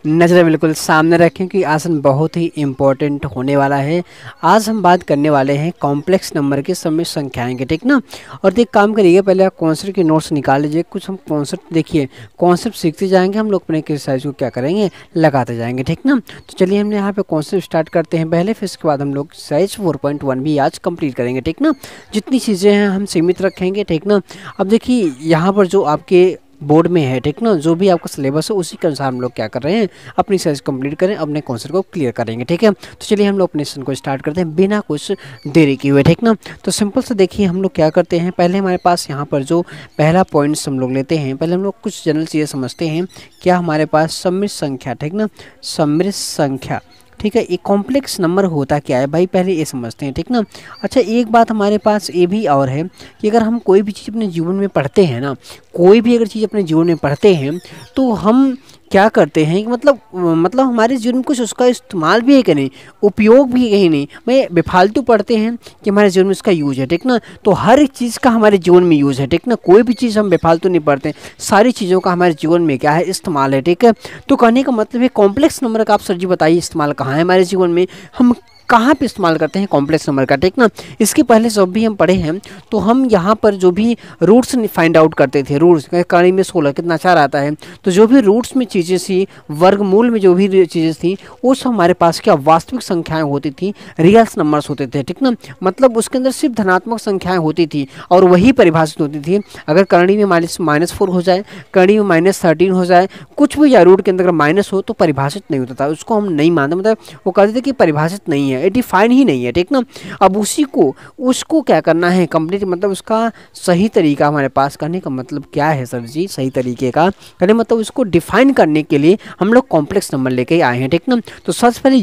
नज़र बिल्कुल सामने रखें कि आसन बहुत ही इम्पोर्टेंट होने वाला है। आज हम बात करने वाले हैं कॉम्प्लेक्स नंबर के समय संख्याएं के, ठीक ना। और देख काम करिए, पहले आप कॉन्सेप्ट के नोट्स निकाल लीजिए। कुछ हम कॉन्सेप्ट देखिए, कॉन्सेप्ट सीखते जाएंगे हम लोग, अपने एक्सरसाइज को क्या करेंगे, लगाते जाएंगे, ठीक ना। तो चलिए हम यहाँ पे कॉन्सेप्ट स्टार्ट करते हैं पहले, फिर इसके बाद हम लोग एक्सरसाइज 4.1 भी आज कंप्लीट करेंगे, ठीक ना। जितनी चीज़ें हैं हम सीमित रखेंगे, ठीक ना। अब देखिए यहाँ पर जो आपके बोर्ड में है, ठीक ना, जो भी आपका सिलेबस है उसी के अनुसार हम लोग क्या कर रहे हैं, अपनी साइज कंप्लीट करें, अपने कॉन्सेप्ट को क्लियर करेंगे, ठीक है। तो चलिए हम लोग अपने सेशन को स्टार्ट करते हैं बिना कुछ देरी किए हुए, ठीक ना। तो सिंपल से देखिए हम लोग क्या करते हैं, पहले हमारे पास यहाँ पर जो पहला पॉइंट्स हम लोग लेते हैं, पहले हम लोग कुछ जनरल चीज़ें समझते हैं। क्या हमारे पास सम्मिश्र संख्या, ठीक ना, सम्मिश्र संख्या, ठीक है। एक कॉम्प्लेक्स नंबर होता क्या है भाई, पहले ये समझते हैं, ठीक ना। अच्छा एक बात हमारे पास ये भी और है कि अगर हम कोई भी चीज़ अपने जीवन में पढ़ते हैं ना, कोई भी अगर चीज़ अपने जीवन में पढ़ते हैं तो हम क्या करते हैं कि मतलब हमारे जीवन में कुछ उसका इस्तेमाल भी है कि नहीं, उपयोग भी है कहीं नहीं, मैं बेफालतू पढ़ते हैं कि हमारे जीवन में इसका यूज है, ठीक ना। तो हर एक चीज़ का हमारे जीवन में यूज है, ठीक ना। कोई भी चीज़ हम बेफालतू नहीं पढ़ते, सारी चीज़ों का हमारे जीवन में क्या है, इस्तेमाल है, ठीक है। तो कहने का मतलब है कॉम्प्लेक्स नंबर का आप सर जी बताइए इस्तेमाल कहाँ है हमारे जीवन में, हम कहाँ पे इस्तेमाल करते हैं कॉम्प्लेक्स नंबर का, ठीक ना। इसके पहले जब भी हम पढ़े हैं तो हम यहाँ पर जो भी रूट्स फाइंड आउट करते थे, रूट्स कड़ी में 16 कितना 4 आता है, तो जो भी रूट्स में चीज़ें थी, वर्गमूल में जो भी चीज़ें थी, वो सब हमारे पास क्या वास्तविक संख्याएं होती थी, रियल्स नंबर्स होते थे, ठीक ना। मतलब उसके अंदर सिर्फ धनात्मक संख्याएं होती थी और वही परिभाषित होती थी। अगर करणी में -4 हो जाए, करणी में -13 हो जाए, कुछ भी या रूट के अंदर अगर माइनस हो तो परिभाषित नहीं होता था, उसको हम नहीं मानते, मतलब वो कहते थे कि परिभाषित नहीं है, ये डिफाइन ही नहीं है, ठीक ना। अब उसको क्या करना है कंप्लीट, मतलब उसका सही तरीका हमारे पास करने का मतलब क्या है सर जी, सही तरीके का कहने मतलब उसको डिफाइन करने के लिए हम लोग कॉम्प्लेक्स नंबर लेके आए हैं, ठीक ना। तो सबसे पहले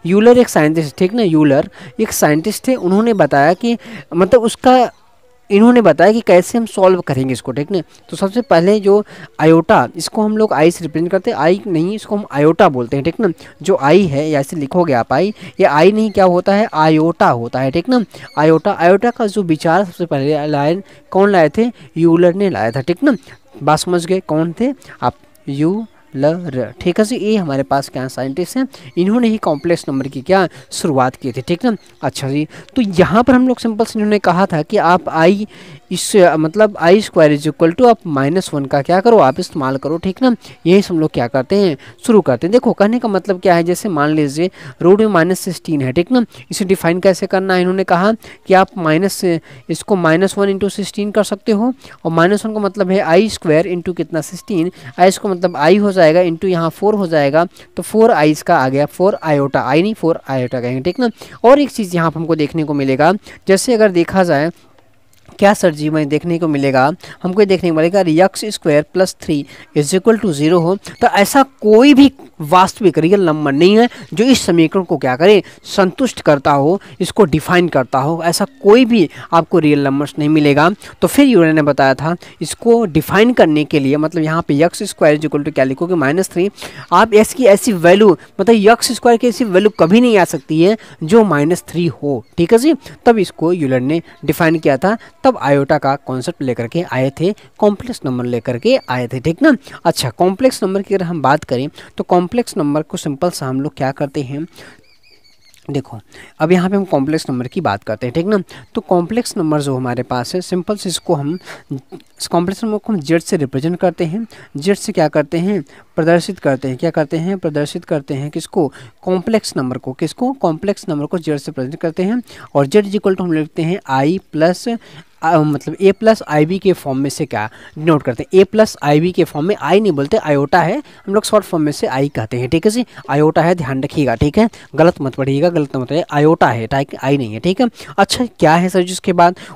यूलर एक साइंटिस्ट, ठीक ना, यूलर एक साइंटिस्ट थे, उन्होंने बताया कि मतलब उसका इन्होंने बताया कि कैसे हम सॉल्व करेंगे इसको, ठीक ना। तो सबसे पहले जो आयोटा, इसको हम लोग आई से रिप्रेजेंट करते हैं, आई नहीं इसको हम आयोटा बोलते हैं, ठीक ना। जो आई है या ऐसे लिखोगे आप आई, ये आई नहीं क्या होता है, आयोटा होता है, ठीक ना। आयोटा, आयोटा का जो विचार सबसे पहले लाए, कौन लाए थे, यूलर ने लाया था, ठीक ना। बात समझ गए कौन थे आप, यूलर, ठीक है जी। ये हमारे पास क्या साइंटिस्ट हैं, इन्होंने ही कॉम्प्लेक्स नंबर की क्या शुरुआत की थी, ठीक ना। अच्छा जी, तो यहाँ पर हम लोग सिंपल से इन्होंने कहा था कि आप आई इस मतलब आई स्क्वायर इज इक्वल टू आप -1 का क्या करो, आप इस्तेमाल करो, ठीक ना। यही हम लोग क्या करते हैं, शुरू करते हैं। देखो कहने का मतलब क्या है, जैसे मान लीजिए रूट में -16 है, ठीक ना। इसे डिफाइन कैसे करना है, इन्होंने कहा कि आप इसको -1 इंटू 16 कर सकते हो, और -1 का मतलब है आई स्क्वायर इंटू कितना 16, आई इसको मतलब आई हो जाएगा इंटू यहाँ 4 हो जाएगा, तो 4 आई इसका आ गया, 4 आयोटा, आई नहीं 4 आयोटा कहेंगे, ठीक ना। और एक चीज़ यहाँ पर हमको देखने को मिलेगा, जैसे अगर देखा जाए क्या सर जी में देखने को मिलेगा, हमको ये देखने को मिलेगा x square plus 3 is equal to 0 हो, तो ऐसा कोई भी वास्तविक रियल नंबर नहीं है जो इस समीकरण को क्या करे, संतुष्ट करता हो, इसको डिफाइन करता हो, ऐसा कोई भी आपको रियल नंबर्स नहीं मिलेगा। तो फिर यूलर ने बताया था इसको डिफाइन करने के लिए, मतलब यहाँ पे x square is equal to क्या लिखोगे -3, आप इसकी ऐसी वैल्यू, मतलब यक्स स्क्वायर की ऐसी वैल्यू कभी नहीं आ सकती है जो -3 हो, ठीक है जी। तब इसको यूलर ने डिफाइन किया था, तब आयोटा का कॉन्सेप्ट लेकर के आए थे, कॉम्प्लेक्स नंबर लेकर के आए थे, ठीक ना। अच्छा कॉम्प्लेक्स नंबर की अगर हम बात करें तो कॉम्प्लेक्स नंबर को सिंपल सा हम लोग क्या करते हैं, देखो अब यहाँ पे हम कॉम्प्लेक्स नंबर की बात करते हैं, ठीक ना। तो कॉम्प्लेक्स नंबर जो हमारे पास है, सिंपल से इसको हम कॉम्प्लेक्स नंबर को हम जेड से रिप्रेजेंट करते हैं, जेड से क्या करते हैं, प्रदर्शित करते हैं, क्या करते हैं, प्रदर्शित करते हैं किसको, कॉम्प्लेक्स नंबर को, किसको, कॉम्प्लेक्स नंबर को जेड से प्रेजेंट करते हैं। और जेड इक्वल टू हम लिखते हैं आई प्लस मतलब ए प्लस आई बी के फॉर्म में से क्या नोट करते हैं, ए प्लस आई बी के फॉर्म में, आई नहीं बोलते, आयोटा है, हम लोग शॉर्ट फॉर्म में से आई कहते हैं, ठीक है जी। आयोटा है, ध्यान रखिएगा, ठीक है, गलत मत पढ़िएगा, गलत मत पढ़िए, आयोटा है, आई नहीं है, ठीक है। अच्छा क्या है सर जी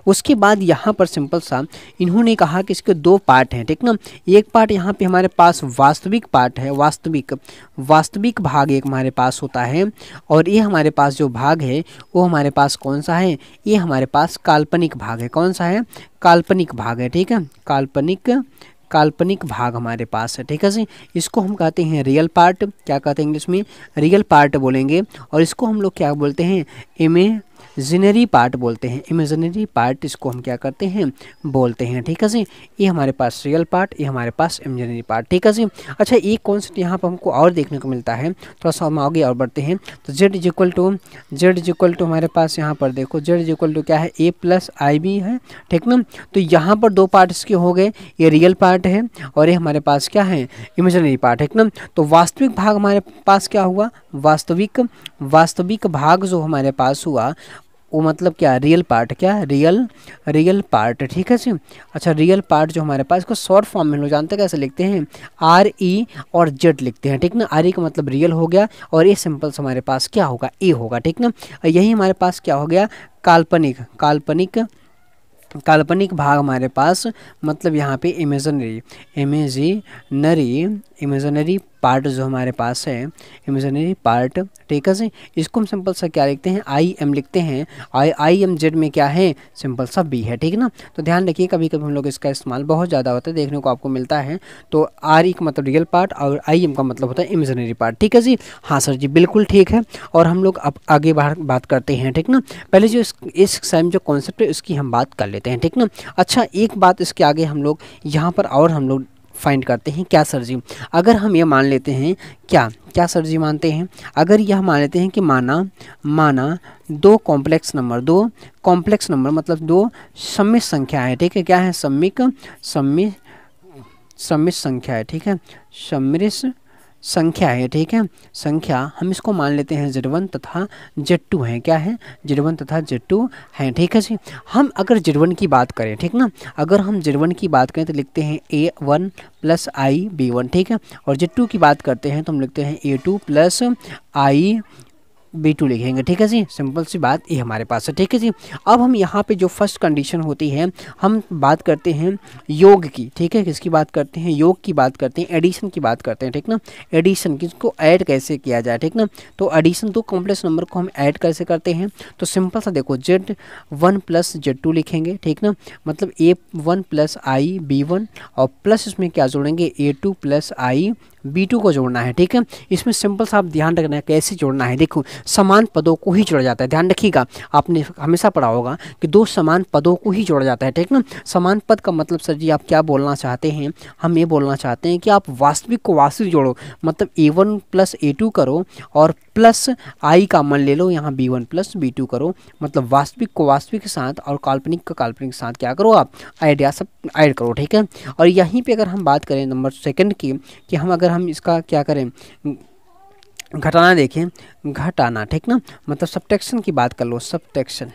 उसके बाद यहाँ पर सिंपल सा इन्होंने कहा कि इसके 2 पार्ट हैं, ठीक ना। एक पार्ट यहाँ पे हमारे पास वास्तविक पार्ट है, वास्तविक भाग एक हमारे पास होता है, और ये हमारे पास जो भाग है वो हमारे पास कौन सा है, ये हमारे पास काल्पनिक भाग है, कौन सा है, काल्पनिक भाग है, ठीक है, काल्पनिक भाग हमारे पास है, ठीक है जी। इसको हम कहते हैं रियल पार्ट, क्या कहते हैं इंग्लिश में, रियल पार्ट बोलेंगे, और इसको हम लोग क्या बोलते हैं, इमेजिनरी पार्ट बोलते हैं, इमेजिनरी पार्ट इसको हम क्या करते हैं बोलते हैं, ठीक है जी। ये हमारे पास रियल पार्ट, ये हमारे पास इमेजिनरी पार्ट, ठीक है जी। अच्छा एक कॉन्सेप्ट यहाँ पर हमको और देखने को मिलता है, थोड़ा सा हम आगे और बढ़ते हैं। तो z इज इक्वल टू हमारे पास यहाँ पर देखो z इज इक्वल टू क्या है a प्लस आई बी है, ठीक ना। तो यहाँ पर दो पार्ट इसके हो गए, ये रियल पार्ट है और ये हमारे पास क्या है इमेजिनरी पार्ट, ठीक ना। तो वास्तविक भाग हमारे पास क्या हुआ, वास्तविक भाग जो हमारे पास हुआ वो मतलब क्या रियल पार्ट, क्या रियल पार्ट, ठीक है जी। अच्छा रियल पार्ट जो हमारे पास, इसको शॉर्ट फॉर्म में हम लोग जानते हैं कैसे लिखते हैं, आर ई और जेड लिखते हैं, ठीक ना। आर ई का मतलब रियल हो गया और ये सिंपल से हमारे पास क्या होगा ए होगा, ठीक ना। यही हमारे पास क्या हो गया काल्पनिक भाग हमारे पास, मतलब यहाँ पे इमेजिनरी पार्ट जो हमारे पास है, इमेजिनरी पार्ट, ठीक है जी। इसको हम सिंपल सा क्या लिखते हैं आई एम लिखते हैं, आई एम जेड में क्या है सिंपल सा बी है, ठीक है ना। तो ध्यान रखिए कभी कभी हम लोग इसका इस्तेमाल बहुत ज़्यादा होता है, देखने को आपको मिलता है। तो आर ई का मतलब रियल पार्ट और आई एम का मतलब होता है इमेजिनरी पार्ट, ठीक है जी। हाँ सर जी बिल्कुल ठीक है। और हम लोग अब आगे बात करते हैं, ठीक ना। पहले जो इस सेम जो कॉन्सेप्ट है उसकी हम बात कर लेते हैं, ठीक ना। अच्छा एक बात इसके आगे हम लोग यहाँ पर और हम लोग फाइंड करते हैं, क्या सर जी, अगर हम ये मान लेते हैं क्या सर जी मानते हैं, अगर यह मान लेते हैं कि माना दो कॉम्प्लेक्स नंबर मतलब दो सम्मिश्र संख्या है, ठीक है, क्या है सम्मिश्र संख्या है, ठीक है, सम्मिश्र संख्या है, ठीक है, संख्या हम इसको मान लेते हैं Z1 तथा Z2 है, क्या है Z1 तथा Z2 है, ठीक है जी। हम अगर Z1 की बात करें, ठीक ना, अगर हम Z1 की बात करें तो लिखते हैं A1 प्लस आई B1, ठीक है। और Z2 की बात करते हैं तो हम लिखते हैं A2 प्लस आई B2 लिखेंगे, ठीक है जी। सिंपल सी बात ये हमारे पास है, ठीक है जी। अब हम यहाँ पे जो फर्स्ट कंडीशन होती है हम बात करते हैं योग की, ठीक है, किसकी बात करते हैं, योग की बात करते हैं, एडिशन की बात करते हैं, ठीक ना। एडिशन किसको ऐड कैसे किया जाए, ठीक ना। तो एडिशन दो कॉम्प्लेक्स नंबर को हम ऐड कैसे करते हैं, तो सिंपल सा देखो Z1 प्लस Z2 लिखेंगे, ठीक ना, मतलब A1 प्लस आई B1 और प्लस इसमें क्या जोड़ेंगे A2 प्लस आई B2 को जोड़ना है, ठीक है। इसमें सिंपल सा आप ध्यान रखना है कैसे जोड़ना है, देखो समान पदों को ही जोड़ा जाता है, ध्यान रखिएगा, आपने हमेशा पढ़ा होगा कि दो समान पदों को ही जोड़ा जाता है, ठीक ना। समान पद का मतलब सर जी आप क्या बोलना चाहते हैं, हम ये बोलना चाहते हैं कि आप वास्तविक को वास्तविक जोड़ो, मतलब A1 प्लस A2 करो और प्लस आई का मन ले लो यहाँ B1 प्लस B2 करो, मतलब वास्तविक को वास्तविक के साथ और काल्पनिक का काल्पनिक के साथ क्या करो आप सब ऐड करो, ठीक है। और यहीं पे अगर हम बात करें नंबर सेकंड की, कि हम अगर हम इसका क्या करें घटाना देखें, घटाना, ठीक ना, मतलब सब्ट्रैक्शन की बात कर लो, सब्ट्रैक्शन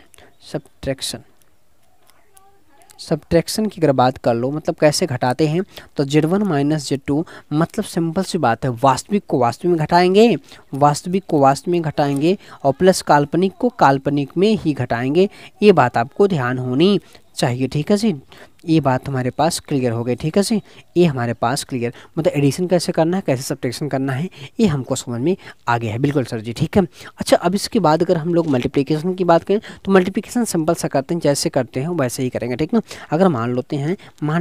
की अगर बात कर लो, मतलब कैसे घटाते हैं, तो Z1 माइनस Z2 मतलब सिंपल सी बात है वास्तविक को वास्तविक में घटाएंगे और प्लस काल्पनिक को काल्पनिक में ही घटाएंगे, ये बात आपको ध्यान होनी चाहिए, ठीक है जी। ये बात हमारे पास क्लियर हो गई, ठीक है जी, ये हमारे पास क्लियर, मतलब एडिशन कैसे करना है कैसे सब्ट्रैक्शन करना है ये हमको समझ में आ गया है, बिल्कुल सर जी, ठीक है। अच्छा अब इसके बाद अगर हम लोग मल्टीप्लिकेशन की बात करें तो मल्टीप्लिकेशन सिंपल सा करते हैं, जैसे करते हैं वैसे ही करेंगे, ठीक ना। अगर मान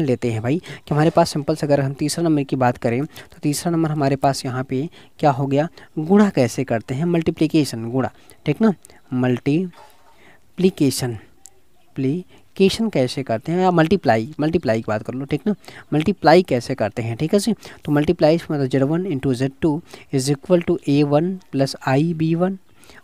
लेते हैं भाई कि हमारे पास सिंपल से अगर हम तीसरा नंबर की बात करें तो तीसरा नंबर हमारे पास यहाँ पे क्या हो गया, गुणा कैसे करते हैं, मल्टीप्लिकेशन गुणा, ठीक ना, मल्टीप्लिकेशन कैसे करते हैं, या मल्टीप्लाई की बात कर लो, ठीक ना, मल्टीप्लाई कैसे करते हैं, ठीक है जी। तो मल्टीप्लाई मतलब Z1 into Z2 is equal to A1 plus i B1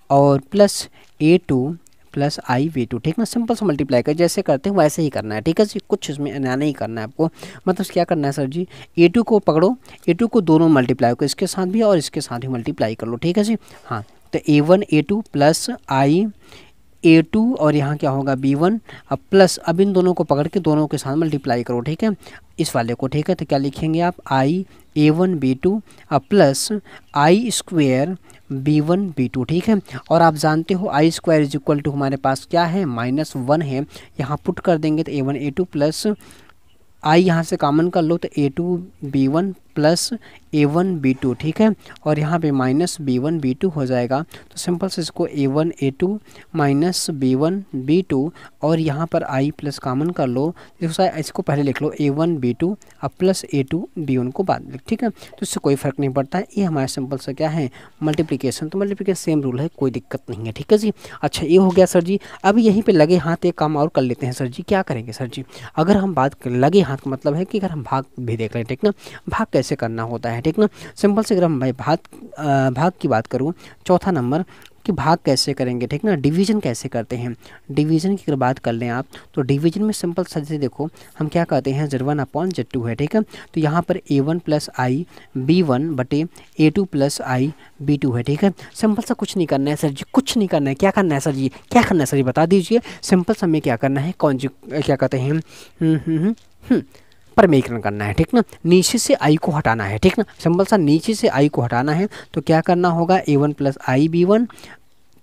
और प्लस A2 प्लस आई V2, ठीक ना। सिंपल से मल्टीप्लाई कर जैसे करते हैं वैसे ही करना है, ठीक है जी, कुछ इसमें नया नहीं करना है आपको, मतलब क्या करना है सर जी, A2 को पकड़ो, A2 को दोनों मल्टीप्लाई करो, इसके साथ भी और इसके साथ भी मल्टीप्लाई कर लो, ठीक है जी। हाँ तो A1 A2 प्लस आई A2 और यहाँ क्या होगा B1 अब प्लस, अब इन दोनों को पकड़ के दोनों के साथ मल्टीप्लाई करो, ठीक है, इस वाले को, ठीक है। तो क्या लिखेंगे आप आई A1 B2 अब प्लस आई स्क्वायर B1 B2, ठीक है। और आप जानते हो आई स्क्वायर इज इक्वल टू हमारे पास क्या है -1 है, यहाँ पुट कर देंगे तो A1 A2 प्लस आई यहाँ से कॉमन कर लो तो A2 B1 plus A1 B2, ठीक है, और यहाँ पे माइनस B1 B2 हो जाएगा। तो सिंपल से इसको A1 A2 minus B1 B2, और यहाँ पर I प्लस कॉमन कर लो, इसको पहले लिख लो A1 B2 अब प्लस A2 B1 को बाद लिख, ठीक है। तो इससे कोई फ़र्क नहीं पड़ता है, ये हमारा सिंपल सा क्या है, मल्टीप्लिकेशन। तो मल्टीप्लिकेशन सेम रूल है, कोई दिक्कत नहीं है, ठीक है जी। अच्छा ये हो गया सर जी। अब यहीं पे लगे हाथ एक काम और कर लेते हैं सर जी। क्या करेंगे सर जी, अगर हम बात कर लगे हाथ का मतलब है कि अगर हम भाग भी देख लें, ठीक ना, भाग कैसे करना होता है, ठीक ना। सिंपल से अगर हम भाई भाग की बात करूँ, चौथा नंबर कि भाग कैसे करेंगे, ठीक ना, डिवीज़न कैसे करते हैं। डिवीज़न की अगर बात कर लें आप, तो डिवीज़न में सिंपल से देखो हम क्या कहते हैं, Z1/Z2 है, ठीक है। तो यहाँ पर A1 प्लस आई B1 बटे A2 प्लस आई B2 है, ठीक है। सिंपल सा कुछ नहीं करना है सर जी, कुछ नहीं करना है। क्या करना है सर जी, क्या करना है सर जी, बता दीजिए। सिंपल सा हमें क्या करना है, क्या कहते हैं, परमेकरण करना है, ठीक ना। नीचे से आई को हटाना है, ठीक ना, सिंपल सा नीचे से आई को हटाना है। तो क्या करना होगा, A1 प्लस आई B1,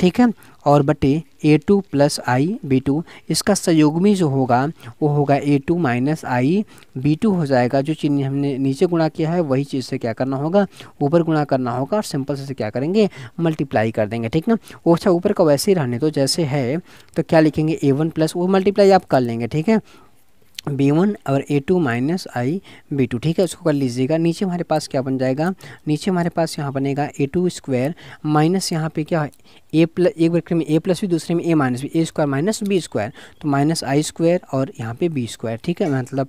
ठीक है, और बटे A2 प्लस आई B2। इसका संयोगमी जो होगा वो होगा A2 माइनस आई B2 हो जाएगा। जो चीज़ हमने नीचे गुणा किया है वही चीज़ से क्या करना होगा, ऊपर गुणा करना होगा, और सिंपल से क्या करेंगे, मल्टीप्लाई कर देंगे, ठीक ना। वो अच्छा ऊपर का वैसे ही रहने दो जैसे है। तो क्या लिखेंगे, A1 प्लस वो मल्टीप्लाई आप कर लेंगे, ठीक है, B1 और A2 माइनस आई B2, ठीक है, उसको कर लीजिएगा। नीचे हमारे पास क्या बन जाएगा, नीचे हमारे पास यहाँ बनेगा A2 स्क्वायर माइनस यहाँ पे क्या है, A प्लस, एक बार में A प्लस भी, दूसरे में A माइनस भी, A square minus B square, तो माइनस आई स्क्वायर और यहाँ पे B स्क्वायर, ठीक है, मतलब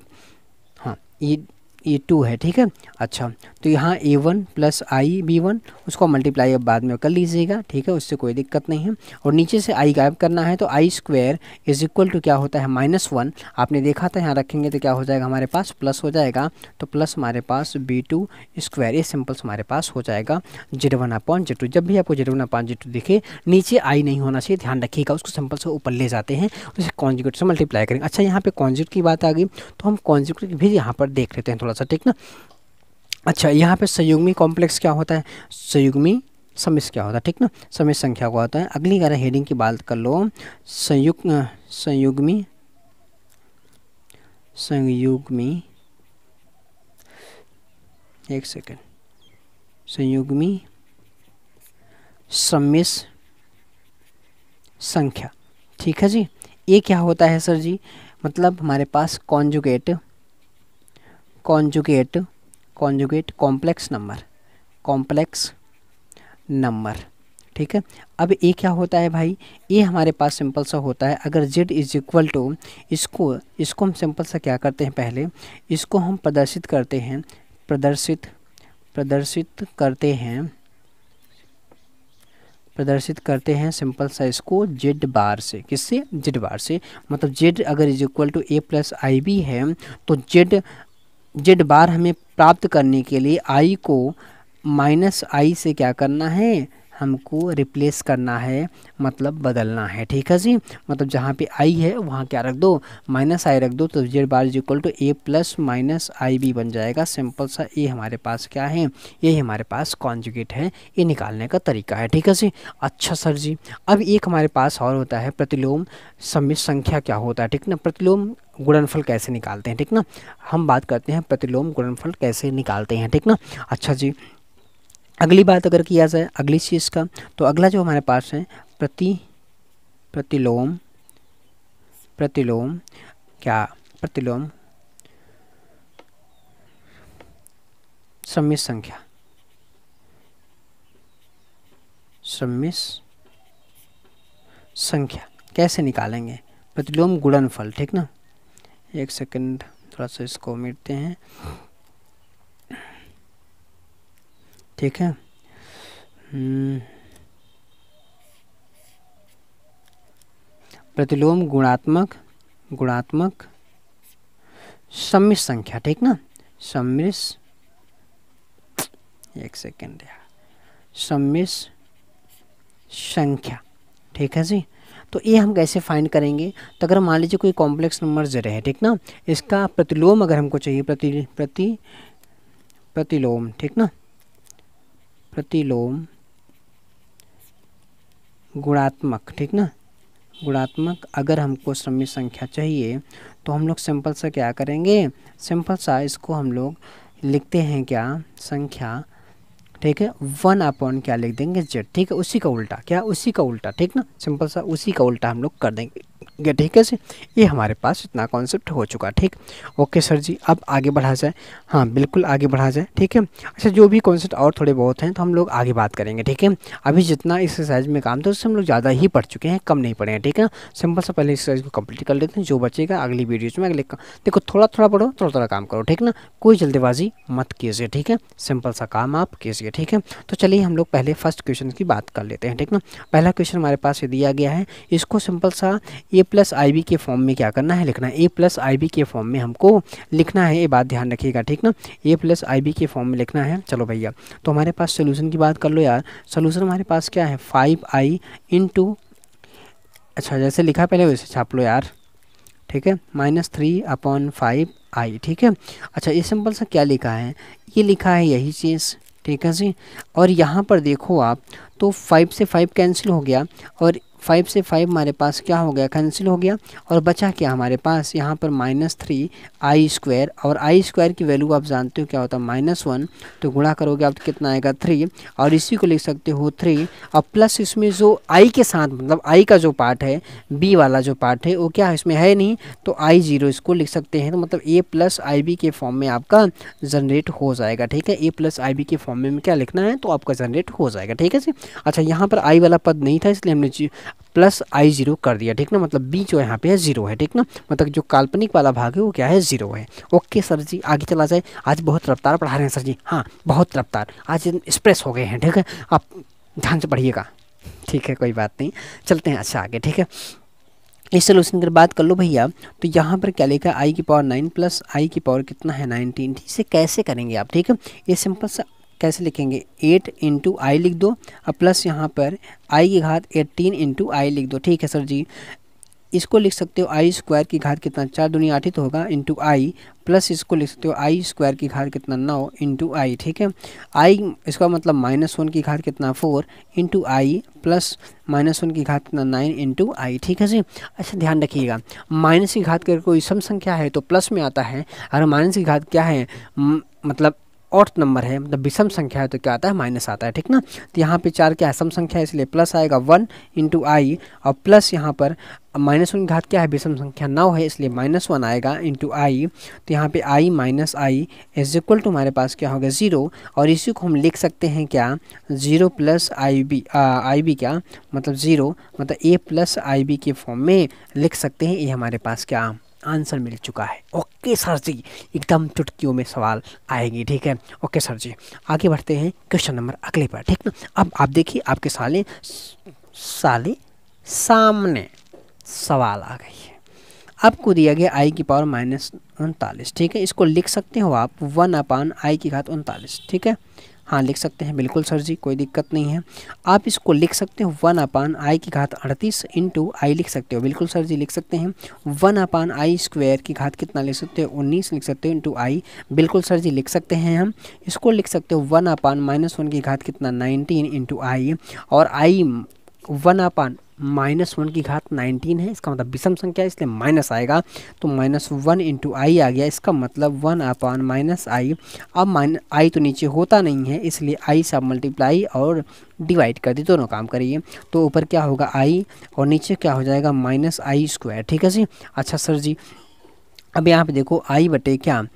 हाँ ये 2 है, ठीक है। अच्छा तो यहाँ A1 प्लस आई B1 उसको मल्टीप्लाई अब बाद में कर लीजिएगा, ठीक है, उससे कोई दिक्कत नहीं है। और नीचे से आई गायब करना है, तो आई स्क्वायर इज इक्वल टू क्या होता है, -1। आपने देखा था, यहाँ रखेंगे तो क्या हो जाएगा हमारे पास, प्लस हो जाएगा। तो प्लस हमारे पास B2 स्क्वायर, ये सिंपल हमारे पास हो जाएगा Z1/Z2। जब भी आपको Z1/Z2 दिखे, नीचे आई नहीं होना चाहिए, ध्यान रखिएगा, उसको सिंपल से ऊपर ले जाते हैं, उसे कॉन्जुगेट से मल्टीप्लाई करेंगे। अच्छा यहाँ पे कॉन्जुगेट की बात आ गई, तो हम कॉन्जुगेट भी यहाँ पर देख लेते हैं थोड़ा सा, ठीक ना। अच्छा यहाँ पे संयुग्मी कॉम्प्लेक्स क्या होता है, संयुग्मी समिश्र क्या होता है, ठीक ना, समिश्र संख्या को होता है। अगली अगर हेडिंग की बात कर लो, संयुग्मी एक सेकेंड, संयुग्मी समिश्र संख्या, ठीक है जी। ये क्या होता है सर जी, मतलब हमारे पास कॉन्जुगेट कॉम्प्लेक्स नंबर, ठीक है। अब ये क्या होता है भाई, ये हमारे पास सिंपल सा होता है, अगर z इज इक्वल टू, इसको हम सिंपल सा क्या करते हैं, पहले इसको हम प्रदर्शित करते हैं, प्रदर्शित करते हैं सिंपल सा इसको z बार से, किससे, z बार से। मतलब z अगर is equal to a plus i b है, तो z बार हमें प्राप्त करने के लिए i को माइनस आई से क्या करना है, हमको रिप्लेस करना है, मतलब बदलना है, ठीक है जी। मतलब जहाँ पे i है वहाँ क्या रख दो, माइनस आई रख दो, तो z bar is equal to a plus minus i b बन जाएगा। सिंपल सा ये हमारे पास क्या है, ये हमारे पास कॉन्जुगेट है, ये निकालने का तरीका है, ठीक है जी। अच्छा सर जी, अब एक हमारे पास और होता है प्रतिलोम समिश्र संख्या, क्या होता है, ठीक ना, प्रतिलोम गुणनफल कैसे निकालते हैं, ठीक ना। हम बात करते हैं प्रतिलोम गुणनफल कैसे निकालते हैं, ठीक ना। अच्छा जी, अगली बात अगर किया जाए अगली चीज़ का, तो अगला जो हमारे पास है प्रतिलोम समिश्र संख्या कैसे निकालेंगे, प्रतिलोम गुणनफल, ठीक ना। एक सेकंड, थोड़ा सा इसको मिटते हैं, ठीक है। प्रतिलोम गुणात्मक समिश्र संख्या, ठीक ना, एक सेकेंड, समिश्र संख्या, ठीक है जी। तो ये हम कैसे फाइंड करेंगे, तो अगर मान लीजिए कोई कॉम्प्लेक्स नंबर z है, ठीक ना, इसका प्रतिलोम अगर हमको चाहिए, प्रतिलोम, ठीक ना, प्रतिलोम गुणात्मक, ठीक ना, गुणात्मक अगर हमको समिश्र संख्या चाहिए, तो हम लोग सिंपल सा क्या करेंगे, सिंपल सा इसको हम लोग लिखते हैं क्या, संख्या, ठीक है, 1 अपॉन क्या लिख देंगे, जेड, ठीक है, उसी का उल्टा, क्या, उसी का उल्टा, ठीक ना, सिंपल सा उसी का उल्टा हम लोग कर देंगे, ठीक है सर। ये हमारे पास इतना कॉन्सेप्ट हो चुका, ठीक। ओके सर जी, अब आगे बढ़ा जाए। हाँ बिल्कुल आगे बढ़ा जाए, ठीक है। अच्छा, जो भी कॉन्सेप्ट और थोड़े बहुत हैं तो हम लोग आगे बात करेंगे, ठीक है। अभी जितना इस एक्सरसाइज में काम था उससे हम लोग ज़्यादा ही पढ़ चुके हैं, कम नहीं पढ़े हैं, ठीक है। सिंपल सा पहले एक्सरसाइज को कंप्लीट कर लेते हैं, जो बचेगा अगली वीडियोज में अगले देखो, थोड़ा थोड़ा पढ़ो, थोड़ा थोड़ा काम करो, ठीक ना, कोई जल्दीबाजी मत कीजिए, ठीक है, सिंपल सा काम आप कीजिए, ठीक है। तो चलिए हम लोग पहले फर्स्ट क्वेश्चन की बात कर लेते हैं, ठीक ना। पहला क्वेश्चन हमारे पास ये दिया गया है, इसको सिंपल सा ए प्लस आई बी के फॉर्म में क्या करना है, लिखना है, ए प्लस आई बी के फॉर्म में हमको लिखना है, ये बात ध्यान रखिएगा, ठीक ना, ए प्लस आई बी के फॉर्म में लिखना है। चलो भैया, तो हमारे पास सोल्यूशन की बात कर लो यार। सोल्यूशन हमारे पास क्या है, 5i इंटू, अच्छा जैसे लिखा पहले वैसे छाप लो यार, ठीक है, -3/5i, ठीक है। अच्छा, ये सिंपल सा क्या लिखा है, ये लिखा है यही चीज़, ठीक है जी। और यहाँ पर देखो आप, तो 5 से 5 कैंसिल हो गया, और 5 से 5 हमारे पास क्या हो गया, कैंसिल हो गया, और बचा क्या हमारे पास यहाँ पर -3i², और i² की वैल्यू आप जानते हो क्या होता है, -1, तो गुणा करोगे आप तो कितना आएगा 3, और इसी को लिख सकते हो 3, और प्लस इसमें जो i के साथ, मतलब i का जो पार्ट है, b वाला जो पार्ट है वो क्या है, इसमें है नहीं, तो i0 इसको लिख सकते हैं, तो मतलब a प्लस आई बी के फॉर्म में आपका जनरेट हो जाएगा, ठीक है। a प्लस आई बी के फॉर्म में क्या लिखना है, तो आपका जनरेट हो जाएगा, ठीक है जी। अच्छा, यहाँ पर i वाला पद नहीं था इसलिए हमने प्लस i0 कर दिया, ठीक ना, मतलब b जो यहाँ पे है 0 है, ठीक ना, मतलब जो काल्पनिक वाला भाग है वो क्या है, 0 है। ओके सर जी, आगे चला जाए। आज बहुत रफ्तार पढ़ा रहे हैं सर जी, हाँ बहुत रफ्तार, आज एक्सप्रेस हो गए हैं, ठीक है, आप ध्यान से पढ़िएगा, ठीक है, कोई बात नहीं, चलते हैं अच्छा आगे, ठीक है। इस सोल्यूशन की बात कर लो भैया, तो यहाँ पर क्या लिखा है, i⁻9 प्लस i की पावर कितना है 19, इसे कैसे करेंगे आप, ठीक है। ये सिंपल सा कैसे लिखेंगे, 8 इंटू आई लिख दो, और प्लस यहाँ पर i की घात 18 इंटू आई लिख दो, ठीक है सर जी। इसको लिख सकते हो i² की घात कितना, 4 दूनी 8 ही तो होगा, इंटू आई, प्लस इसको लिख सकते हो i² की घात कितना 9 इंटू आई, ठीक है। i इसका मतलब -1 की घात कितना 4 इंटू आई, प्लस -1 की घात कितना 9 इंटू आई, ठीक है जी। अच्छा ध्यान रखिएगा, माइनस की घात कर कोई सम संख्या है तो प्लस में आता है, और माइनस की घात क्या है, मतलब ऑड नंबर है, मतलब विषम संख्या है तो क्या आता है, माइनस आता है, ठीक ना। तो यहाँ पे 4 क्या है, सम संख्या है इसलिए प्लस आएगा 1 इंटू आई, और प्लस यहाँ पर -1 की घात क्या है, विषम संख्या 9 है इसलिए -1 आएगा इंटू आई, तो यहाँ पे i minus i is equal to हमारे पास क्या होगा 0, और इसी को हम लिख सकते हैं क्या, 0 प्लस आई बी क्या मतलब 0, मतलब a प्लस आई बी के फॉर्म में लिख सकते हैं। ये हमारे पास क्या आंसर मिल चुका है। ओके सर जी, एकदम चुटकियों में सवाल आएंगे, ठीक है। ओके सर जी, आगे बढ़ते हैं क्वेश्चन नंबर अगले पर, ठीक ना। अब आप देखिए आपके साले सामने सवाल आ गई है, आपको दिया गया i की पावर -39, ठीक है। इसको लिख सकते हो आप 1/i की घात 39, ठीक है, हाँ लिख सकते हैं, बिल्कुल सर जी कोई दिक्कत नहीं है। आप इसको लिख सकते हो 1/i की घात 38 इंटू आई लिख सकते हो, बिल्कुल सर जी लिख सकते हैं। 1/i² की घात कितना लिख सकते हो, 19 लिख सकते हो इंटू आई, बिल्कुल सर जी लिख सकते हैं हम। इसको लिख सकते हो 1/-1 की घात कितना 19 इंटू आई, और आई 1/-1 की घात 19 है, इसका मतलब विषम संख्या इसलिए माइनस आएगा, तो -1 इंटू आई आ गया, इसका मतलब 1/-i। अब आई तो नीचे होता नहीं है इसलिए आई से आप मल्टीप्लाई और डिवाइड कर दी, दोनों काम करिए, तो ऊपर क्या होगा i और नीचे क्या हो जाएगा -i², ठीक है जी। अच्छा सर जी, अब यहाँ पे देखो i बटे क्या,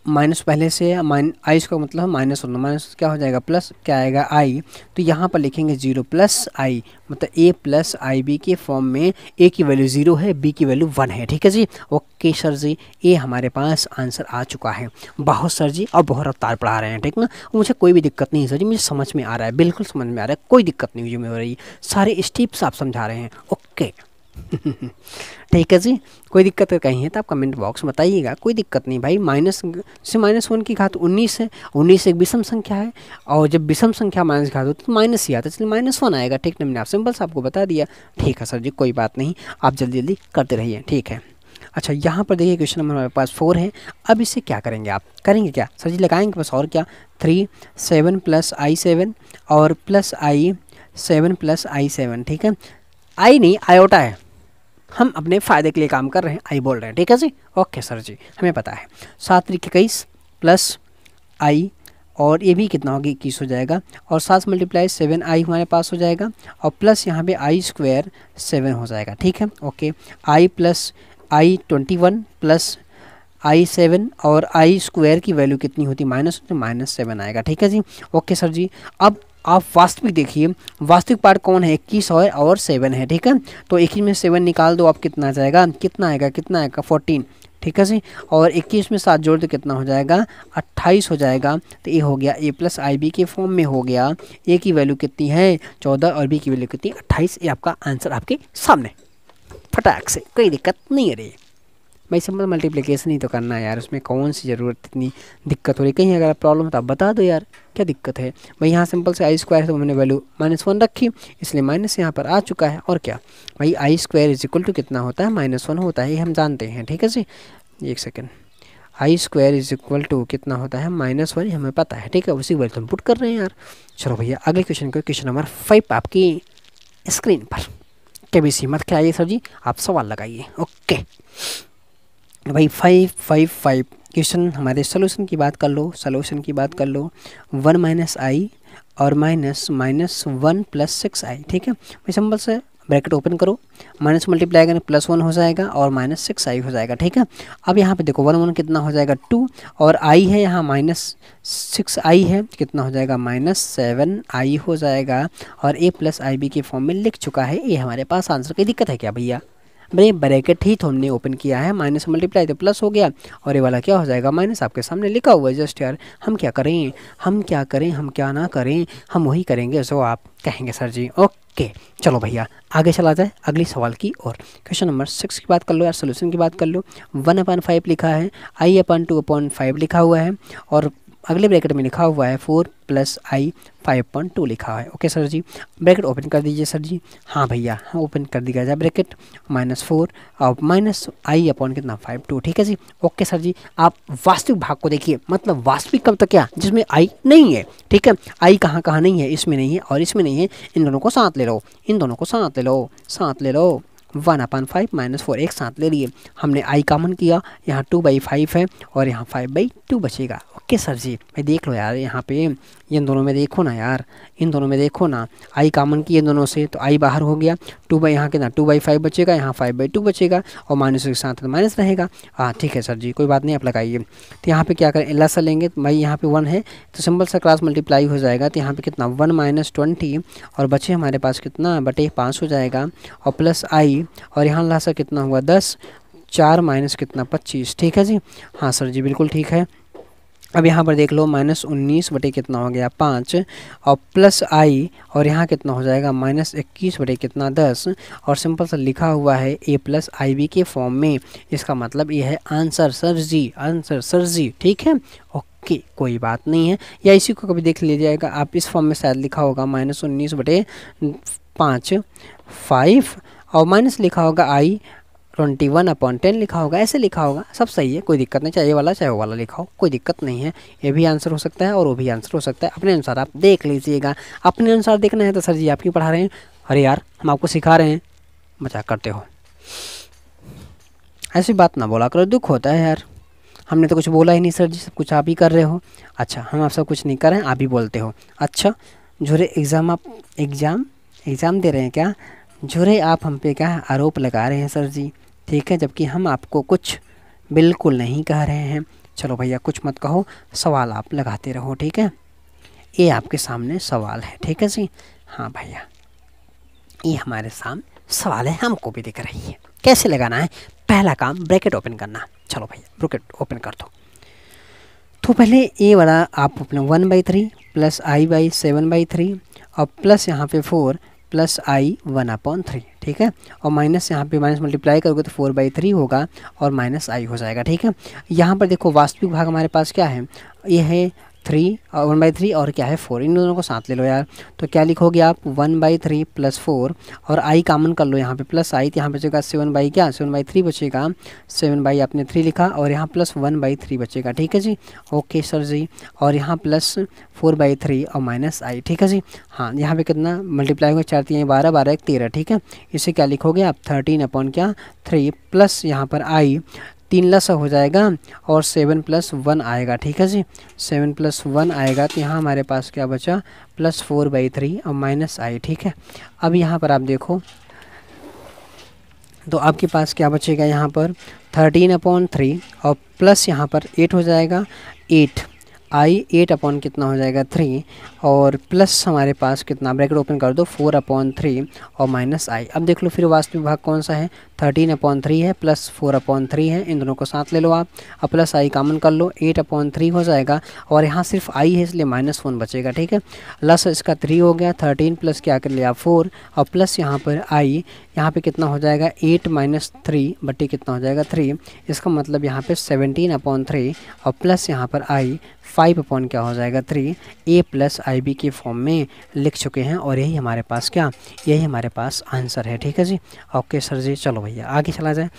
माइनस पहले से आई का मतलब -1, माइनस क्या हो जाएगा प्लस क्या आएगा आई, तो यहाँ पर लिखेंगे 0 प्लस आई, मतलब a प्लस आई बी के फॉर्म में a की वैल्यू 0 है, b की वैल्यू 1 है, ठीक है जी। ओके सर जी, ये हमारे पास आंसर आ चुका है। बहुत सर जी और बहुत रफ्तार पढ़ा रहे हैं, ठीक ना, मुझे कोई भी दिक्कत नहीं है सर जी, मुझे समझ में आ रहा है, बिल्कुल समझ में आ रहा है, कोई दिक्कत नहीं हो रही, सारे स्टेप्स आप समझा रहे हैं। ओके ठीक है जी, कोई दिक्कत कहीं है तो आप कमेंट बॉक्स में बताइएगा, कोई दिक्कत नहीं भाई। माइनस से -1 की घात 19 है, 19 एक विषम संख्या है, और जब विषम संख्या माइनस की घात होती तो माइनस ही आता है, इसलिए -1 आएगा, ठीक है, मैंने आप सिंपल से आपको बता दिया, ठीक है सर जी कोई बात नहीं, आप जल्दी जल्दी करते रहिए, ठीक है। अच्छा, यहाँ पर देखिए क्वेश्चन नंबर हमारे पास 4 है। अब इसे क्या करेंगे, आप करेंगे क्या सर जी, लगाएंगे बस, और क्या 3 7 प्लस i7 और प्लस i7 प्लस i7, ठीक है, आई नहीं आयोटा है, हम अपने फ़ायदे के लिए काम कर रहे हैं, आई बोल रहे हैं, ठीक है जी। ओके सर जी, हमें पता है 7 × 21 प्लस आई और ये भी कितना होगा 21 हो जाएगा, और 7 मल्टीप्लाई 7i हमारे पास हो जाएगा, और प्लस यहाँ पे आई स्क्वायर 7 हो जाएगा। ठीक है, ओके। आई प्लस आई 21 प्लस आई 7 और आई स्क्वायर की वैल्यू कितनी होती है -7 आएगा। ठीक है जी, ओके सर जी। अब आप वास्तविक देखिए, वास्तविक पार्ट कौन है 21 और 7 है। ठीक है, तो 21 में 7 निकाल दो, आप कितना आ जाएगा, कितना आएगा 14। ठीक है जी, और 21 में 7 जोड़ दो कितना हो जाएगा 28 हो जाएगा। तो ये हो गया a प्लस आई बी के फॉर्म में हो गया। a की वैल्यू कितनी है 14 और b की वैल्यू कितनी 28। ये आपका आंसर आपके सामने फटाक से, कोई दिक्कत नहीं है रे भाई। सिंपल मल्टीप्लिकेशन ही तो करना है यार, उसमें कौन सी ज़रूरत इतनी दिक्कत हो रही। कहीं अगर प्रॉब्लम है तो आप बता दो यार, क्या दिक्कत है भाई। यहाँ सिंपल से आई स्क्वायर है तो हमने वैल्यू -1 रखी, इसलिए माइनस यहाँ पर आ चुका है। और क्या भाई, आई स्क्वायर इज इक्वल टू कितना होता है -1 होता है, ये हम जानते हैं। ठीक है जी, एक second, i square is equal to कितना होता है -1, हमें पता है। ठीक है, उसी वैल्यू तो हम पुट कर रहे हैं यार। चलो भैया अगले क्वेश्चन को, क्वेश्चन नंबर 5 आपकी स्क्रीन पर। कभी सी मत खिलाइए सर जी, आप सवाल लगाइए। ओके भाई 5 क्वेश्चन हमारे सोल्यूशन की बात कर लो, सोल्यूशन की बात कर लो। 1 माइनस आई और -1 प्लस 6i। ठीक है भाई, सिंपल से ब्रैकेट ओपन करो, माइनस मल्टीप्लाई करें +1 हो जाएगा और -6i हो जाएगा। ठीक है, अब यहाँ पे देखो 1 कितना हो जाएगा 2 और i है यहाँ -6i है, कितना हो जाएगा -7i हो जाएगा। और a प्लस आई बी के फॉर्म में लिख चुका है, ये हमारे पास आंसर। की दिक्कत है क्या भैया, भाई ब्रैकेट ही तो हमने ओपन किया है, माइनस मल्टीप्लाई तो प्लस हो गया और ये वाला क्या हो जाएगा माइनस, आपके सामने लिखा हुआ है जस्ट यार। हम क्या करें, हम क्या ना करें, हम वही करेंगे जो आप कहेंगे सर जी। ओके चलो भैया आगे चला जाए अगली सवाल की और। क्वेश्चन नंबर 6 की बात कर लो यार, सोल्यूशन की बात कर लो। 1/5 लिखा है, i/2/5 लिखा हुआ है और अगले ब्रैकेट में लिखा हुआ है 4 + i 5.2 लिखा है। ओके सर जी, ब्रैकेट ओपन कर दीजिए सर जी। हाँ भैया हाँ, ओपन कर दिया जाए ब्रैकेट, -4 और -i/ कितना 5.2। ठीक है जी, ओके सर जी। आप वास्तविक भाग को देखिए, मतलब वास्तविक कब तक क्या जिसमें i नहीं है। ठीक है, i कहाँ कहाँ नहीं है, इसमें नहीं है और इसमें नहीं है, इन दोनों को साथ ले लो, इन दोनों को साथ ले लो। 1/5 -4 एक साथ ले लिए, हमने i कॉमन किया, यहाँ 2/5 है और यहाँ 5/2 बचेगा। ओके सर जी, भाई देख लो यार यहाँ पे इन दोनों में देखो ना यार, इन दोनों में देखो ना, i कॉमन किए दोनों से तो i बाहर हो गया, यहाँ कितना 2/5 बचेगा, यहाँ 5/2 बचेगा और माइनस के साथ तो माइनस रहेगा। हाँ ठीक है सर जी, कोई बात नहीं, आप लगाइए। तो यहाँ पे क्या करें, लसा लेंगे तो भाई यहाँ पे 1 है तो सिंपल सा क्रॉस मल्टीप्लाई हो जाएगा। तो यहाँ पे कितना 1 - 20 और बचे हमारे पास कितना /5 हो जाएगा और प्लस i और यहाँ लासा कितना हुआ 10, 4 माइनस कितना 25। ठीक है जी, हाँ सर जी बिल्कुल ठीक है। अब यहाँ पर देख लो -19 बटे कितना हो गया 5 और प्लस i और यहाँ कितना हो जाएगा -21 बटे कितना 10 और सिंपल सा लिखा हुआ है a + ib के फॉर्म में। इसका मतलब ये है आंसर सर जी। ठीक है ओके, कोई बात नहीं है, या इसी को कभी देख लीजिएगा आप, इस फॉर्म में शायद लिखा होगा -19 बटे 5 5 और माइनस लिखा होगा i 21/10 लिखा होगा, ऐसे लिखा होगा, सब सही है, कोई दिक्कत नहीं, चाहे ये वाला चाहे वो वाला लिखा हो, कोई दिक्कत नहीं है। ये भी आंसर हो सकता है और वो भी आंसर हो सकता है, अपने अनुसार आप देख लीजिएगा। अपने अनुसार देखना है तो सर जी आप क्यों पढ़ा रहे हैं, अरे यार हम आपको सिखा रहे हैं, मजाक करते हो, ऐसी बात ना बोला करो, दुख होता है यार। हमने तो कुछ बोला ही नहीं सर जी, सब कुछ आप ही कर रहे हो। अच्छा हम आप सब कुछ नहीं कर रहे हैं, आप ही बोलते हो। अच्छा झूरे एग्ज़ाम, आप एग्ज़ाम दे रहे हैं क्या, झूरे आप हम पे क्या आरोप लगा रहे हैं सर जी। ठीक है, जबकि हम आपको कुछ बिल्कुल नहीं कह रहे हैं। चलो भैया कुछ मत कहो, सवाल आप लगाते रहो। ठीक है, ये आपके सामने सवाल है। ठीक है जी, हाँ भैया ये हमारे सामने सवाल है, हमको भी दिख रही है। कैसे लगाना है, पहला काम ब्रैकेट ओपन करना। चलो भैया ब्रैकेट ओपन कर दो। तो पहले ये वाला आप अपना 1/3 + i/7/3 और प्लस यहाँ पे 4 + i 1/3। ठीक है, और माइनस यहाँ पे माइनस मल्टीप्लाई करोगे तो 4/3 होगा और -i हो जाएगा। ठीक है, यहाँ पर देखो वास्तविक भाग हमारे पास क्या है, ये है 3 और 1/3 और क्या है 4, इन दोनों को साथ ले लो यार। तो क्या लिखोगे आप 1/3 + 4 और i कॉमन कर लो यहाँ पे +i, तो यहाँ बचेगा 7/3 बचेगा, 7 आपने 3 लिखा और यहाँ +1/3 बचेगा। ठीक है जी, ओके सर जी, और यहाँ +4/3 और -i। ठीक है जी, हाँ यहाँ पे कितना मल्टीप्लाई होगा, 4 3 12 12 1 13। ठीक है, इसे क्या लिखोगे आप 13/3 प्लस यहाँ पर i 3 लस हो जाएगा और 7 + 1 आएगा, ठीक है जी। 7 + 1 आएगा तो यहाँ हमारे पास क्या बचा +4/3 और -i, ठीक है। अब यहाँ पर आप देखो तो आपके पास क्या बचेगा यहाँ पर 13/3 और प्लस यहाँ पर 8 हो जाएगा 8 आई 8 अपॉन कितना हो जाएगा 3 और प्लस हमारे पास कितना ब्रैकेट ओपन कर दो 4/3 और -i। अब देख लो फिर वास्तविक भाग कौन सा है 13/3 है प्लस 4/3 है, इन दोनों को साथ ले लो आप। अब प्लस i कॉमन कर लो 8/3 हो जाएगा और यहाँ सिर्फ i है इसलिए -1 बचेगा, ठीक है। लस इसका 3 हो गया 13 प्लस क्या कर लिया 4 और प्लस यहाँ पर i यहाँ पे कितना हो जाएगा 8 - 3 बटे कितना हो जाएगा 3। इसका मतलब यहाँ पे 17/3 और प्लस यहाँ पर i 5 अपॉन क्या हो जाएगा 3 a + IB के फॉर्म में लिख चुके हैं और यही हमारे पास क्या यही हमारे पास आंसर है, ठीक है जी। ओके सर जी, चलो भैया आगे चला जाए।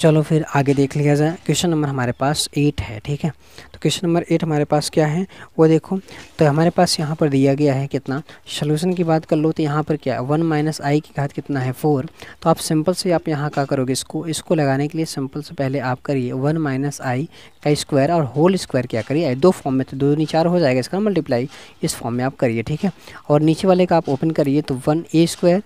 चलो फिर आगे देख लिया जाए। क्वेश्चन नंबर हमारे पास 8 है, ठीक है। तो क्वेश्चन नंबर 8 हमारे पास क्या है वो देखो। तो हमारे पास यहाँ पर दिया गया है कितना, सोल्यूशन की बात कर लो तो यहाँ पर क्या 1 - i की घात कितना है 4। तो आप सिंपल से आप यहाँ क्या करोगे इसको लगाने के लिए सिंपल से पहले आप करिए 1 - i का स्क्वायर और होल स्क्वायर क्या करिए 2 फॉर्म में, तो 2 × 4 हो जाएगा इसका मल्टीप्लाई, इस फॉर्म में आप करिए, ठीक है। और नीचे वाले का आप ओपन करिए तो 1a²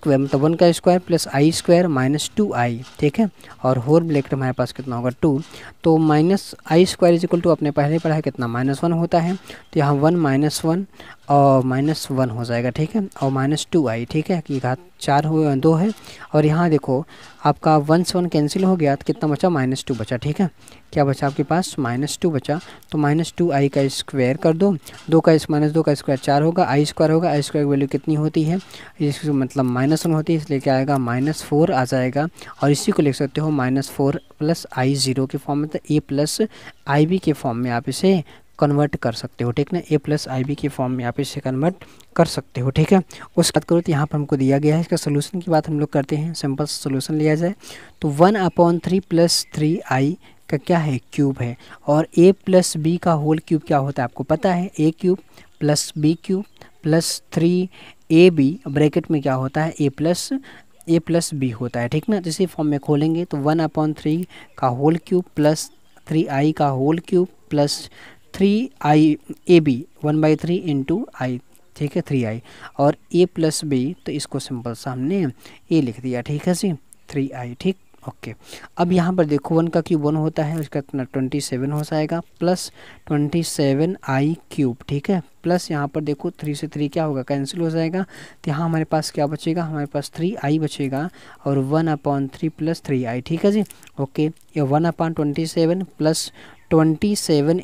मतलब 1 का स्क्वायर प्लस i² - 2i, ठीक है। और होल ब्रैकेट हमारे पास कितना होगा 2। तो -i² = आपने पहले पढ़ा है कितना -1 होता है, तो यहाँ 1 - 1 और -1 हो जाएगा, ठीक है। और -2i, ठीक है, की घात 4 हो 2 है। और यहाँ देखो आपका 1 से 1 कैंसिल हो गया तो कितना बचा -2 बचा, ठीक है। क्या बचा आपके पास -2 बचा, तो -2i का स्क्वायर कर दो, 2 का स्क्वायर 4 होगा, i² होगा, i² की वैल्यू कितनी होती है इसका मतलब -1 होती है, इसलिए क्या आएगा -4 आ जाएगा। और इसी को लिख सकते हो -4 + i0 के फॉर्म में, तो a + IB के फॉर्म में आप इसे कन्वर्ट कर सकते हो, ठीक ना। a + IB के फॉर्म में आप इसे कन्वर्ट कर सकते हो, ठीक है। उस बात करो तो यहाँ पर हमको दिया गया है, इसका सोल्यूशन की बात हम लोग करते हैं। सिंपल सोल्यूशन लिया जाए तो 1/3 + 3i का क्या है क्यूब है, और a + b का होल क्यूब क्या होता है आपको पता है a³ + b³ + 3ab ब्रैकेट में क्या होता है a + b होता है, ठीक ना। इसी फॉर्म में खोलेंगे तो 1/3 का होल क्यूब प्लस 3i का whole cube plus 3iab 1/3 × i, ठीक है 3i और a + b, तो इसको सिंपल सा हमने a लिख दिया, ठीक है जी 3i, ठीक। ओके अब यहाँ पर देखो 1 का क्यूब 1 होता है, उसका कितना 27 हो जाएगा प्लस 27i³, ठीक है। प्लस यहाँ पर देखो 3 से 3 क्या होगा कैंसिल हो जाएगा, तो यहाँ हमारे पास क्या बचेगा हमारे पास 3i बचेगा और 1/3 + 3i, ठीक है जी। ओके ये 1/27 प्लस 27 ×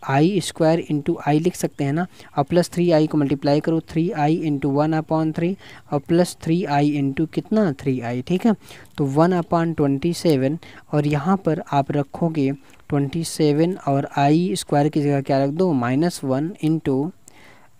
i² × i लिख सकते हैं ना, और प्लस 3i को मल्टीप्लाई करो 3i × 1/3 और प्लस 3i × कितना 3i, ठीक है। तो 1/27 और यहाँ पर आप रखोगे 27 और i² की जगह क्या रख दो -1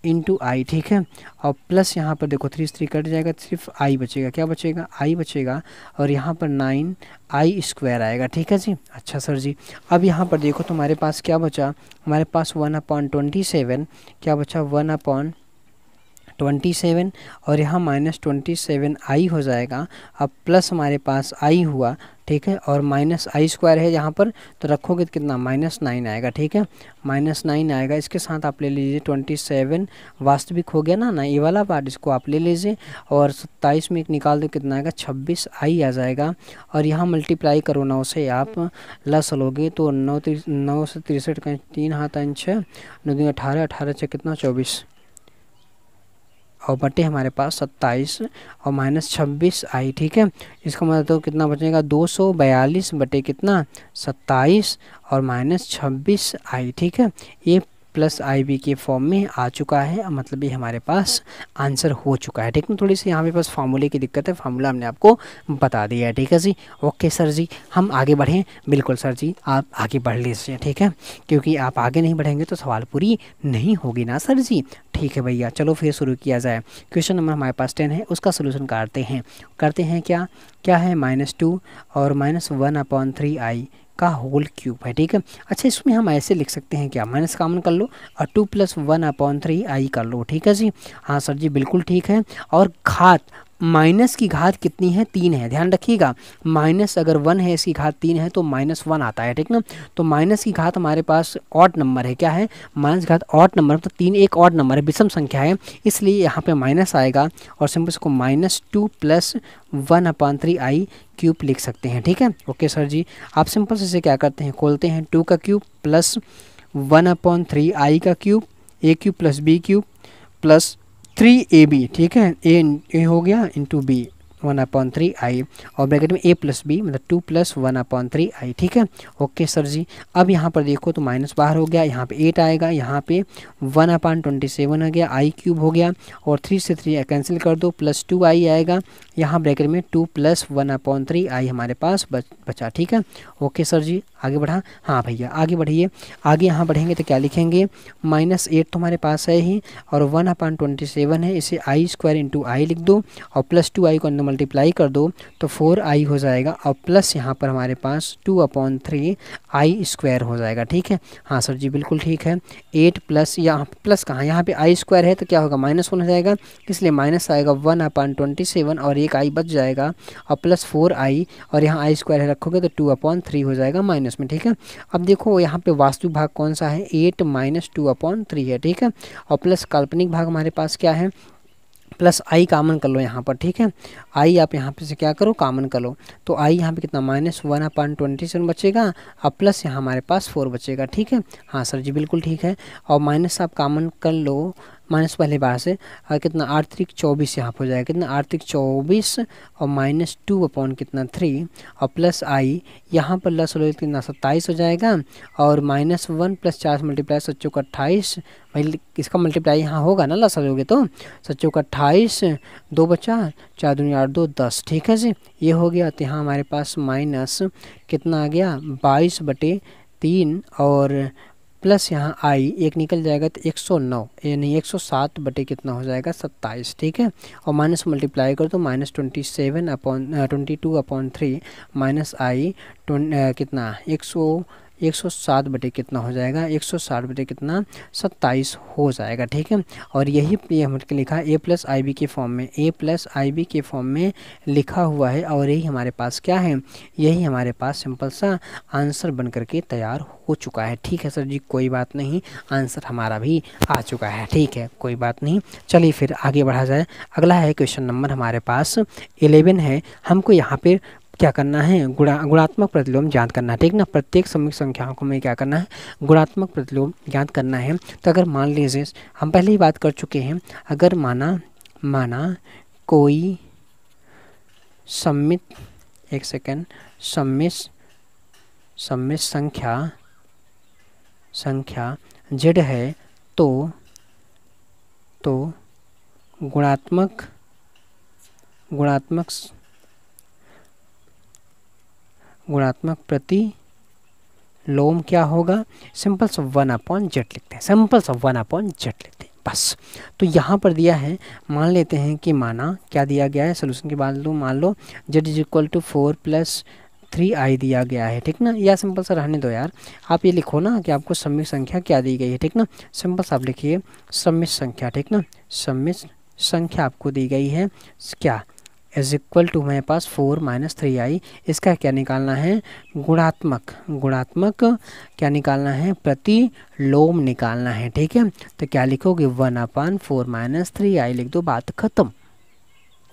× i, ठीक है। और प्लस यहाँ पर देखो 3 से 3 कट जाएगा, सिर्फ i बचेगा, क्या बचेगा i बचेगा और यहाँ पर 9i² आएगा, ठीक है जी। अच्छा सर जी अब यहाँ पर देखो तो हमारे पास क्या बचा, हमारे पास 1/27 क्या बचा 1/27 और यहाँ -27i हो जाएगा। अब प्लस हमारे पास i हुआ, ठीक है, और -i² है यहाँ पर, तो रखोगे तो कितना -9 आएगा, ठीक है -9 आएगा। इसके साथ आप ले लीजिए 27 वास्तविक हो गया ना ये वाला पार्ट, इसको आप ले लीजिए और 27 में एक निकाल दो कितना आएगा 26i आ जाएगा। और यहाँ मल्टीप्लाई करो 9 से आप लस लोगे तो 9 से 63 का 3 हाथ 6 9 दूनी 18 18 से कितना 24 और बटे हमारे पास 27 और -26i, ठीक है। इसका मतलब तो कितना बचेगा 242 बटे कितना 27 और -26i, ठीक है। ये + IB के फॉर्म में आ चुका है, मतलब ये हमारे पास आंसर हो चुका है, ठीक है। थोड़ी सी यहाँ पे बस फार्मूले की दिक्कत है, फार्मूला हमने आपको बता दिया है, ठीक है जी। ओके सर जी हम आगे बढ़ें, बिल्कुल सर जी आप आगे बढ़ लीजिए, ठीक है, क्योंकि आप आगे नहीं बढ़ेंगे तो सवाल पूरी नहीं होगी ना सर जी। ठीक है भैया चलो फिर शुरू किया जाए। क्वेश्चन नंबर हमारे पास 10 है, उसका सोल्यूशन करते हैं क्या है -2 और -1/3i का होल क्यूब है, ठीक है। अच्छा इसमें हम ऐसे लिख सकते हैं क्या, माइनस कॉमन कर लो और 2 + 1/3i कर लो, ठीक है जी। हाँ सर जी बिल्कुल ठीक है। और घात माइनस की घात कितनी है, 3 है, ध्यान रखिएगा। माइनस अगर 1 है, इसकी घात 3 है तो -1 आता है, ठीक ना। तो माइनस की घात हमारे पास ऑड नंबर है, क्या है, माइनस घात ऑड नंबर, तो 3 एक ऑड नंबर है, विषम संख्या है, इसलिए यहाँ पे माइनस आएगा और सिंपल इसको -2 + 1/3i³ लिख सकते हैं, ठीक है। ओके सर जी, आप सिंपल से क्या करते हैं, खोलते हैं 2 का cube plus 1/3i³ a³ + b³ plus 3ab, ठीक है, ए हो गया इंटू बी 1/3i और ब्रैकेट में a + b मतलब 2 + 1/3i, ठीक है। ओके सर जी, अब यहाँ पर देखो तो माइनस बाहर हो गया, यहाँ पे 8 आएगा, यहाँ पे 1/27 आ गया, i³ हो गया और 3 से 3 कैंसिल कर दो, प्लस 2i आएगा, यहाँ ब्रैकेट में 2 + 1/3i हमारे पास बचा, ठीक है। ओके सर जी, आगे बढ़ा, हाँ भैया आगे बढ़िए। आगे यहाँ बढ़ेंगे तो क्या लिखेंगे, -8 तो हमारे पास है ही और 1/27 है, इसे i² × i लिख दो और प्लस 2i को अंदर मल्टीप्लाई कर दो तो 4i हो जाएगा और प्लस यहाँ पर हमारे पास 2/3i² हो जाएगा, ठीक है। हाँ सर जी बिल्कुल ठीक है। 8 प्लस, यहाँ प्लस कहाँ, यहाँ पे i² है तो क्या होगा, -1 हो जाएगा, इसलिए माइनस आएगा 1/27 और एक i बच जाएगा और प्लस 4i और यहाँ i² है रखोगे तो 2/3 हो जाएगा माइनस में, ठीक है। अब देखो यहाँ पे वास्तविक भाग कौन सा है, 8 - 2/3 है, ठीक है। और प्लस काल्पनिक भाग हमारे पास क्या है, प्लस i कॉमन कर लो यहाँ पर, ठीक है। i आप यहाँ पे से क्या करो, कॉमन कर लो, तो i यहाँ पे कितना -1/27 बचेगा और प्लस यहाँ हमारे पास 4 बचेगा, ठीक है। हाँ सर जी बिल्कुल ठीक है। और माइनस आप कॉमन कर लो, माइनस पहले बार से कितना 8 × 24 यहाँ पर हो जाएगा, कितना 8 × 24 और -2/3 और प्लस i यहाँ पर लस हो कितना 27 हो जाएगा और -1 + 4 मल्टीप्लाई 7 × 28, भाई इसका मल्टीप्लाई यहाँ होगा ना, लस लोगे तो 7 × 28, 2 बचा, 4 दूनी 8 2 10, ठीक है जी, ये हो गया। तो यहाँ हमारे पास माइनस कितना आ गया 22/3 और प्लस यहाँ i एक निकल जाएगा तो 109 यानी 107 बटे कितना हो जाएगा 27, ठीक है। और माइनस मल्टीप्लाई कर तो -22/3 माइनस i कितना 107 बटे कितना हो जाएगा 160 बटे कितना 27 हो जाएगा, ठीक है। और यही ये हमने लिखा a + ib के फॉर्म में, a + ib के फॉर्म में लिखा हुआ है और यही हमारे पास क्या है, यही हमारे पास सिंपल सा आंसर बन करके तैयार हो चुका है, ठीक है सर जी, कोई बात नहीं, आंसर हमारा भी आ चुका है, ठीक है, कोई बात नहीं। चलिए फिर आगे बढ़ा जाए। अगला है क्वेश्चन नंबर हमारे पास 11 है। हमको यहाँ पे क्या करना है, गुणात्मक प्रतिलोम ज्ञात करना है, ठीक ना। प्रत्येक सममित संख्याओं को हमें क्या करना है, गुणात्मक प्रतिलोम ज्ञात करना है। तो अगर मान लीजिए, हम पहले ही बात कर चुके हैं, अगर माना कोई सममित, एक सेकेंड, सममित संख्या z है तो गुणात्मक प्रतिलोम क्या होगा, सिंपल सा 1/z लिखते हैं, सिंपल सा 1/z लिखते हैं बस। तो यहाँ पर दिया है, मान लेते हैं कि माना क्या दिया गया है, सोल्यूशन के बाद लो, मान लो z = 4 + 3i दिया गया है, ठीक ना। या सिंपल सा रहने दो यार, आप ये लिखो ना कि आपको सममित संख्या क्या दी गई है, ठीक ना। सिंपल सा आप लिखिए सममित संख्या, ठीक ना, सममित संख्या आपको दी गई है क्या, = हमारे पास 4 - 3i, इसका क्या निकालना है, गुणात्मक क्या निकालना है, प्रतिलोम निकालना है, ठीक है। तो क्या लिखोगे 1/4 - 3i लिख दो, बात खत्म,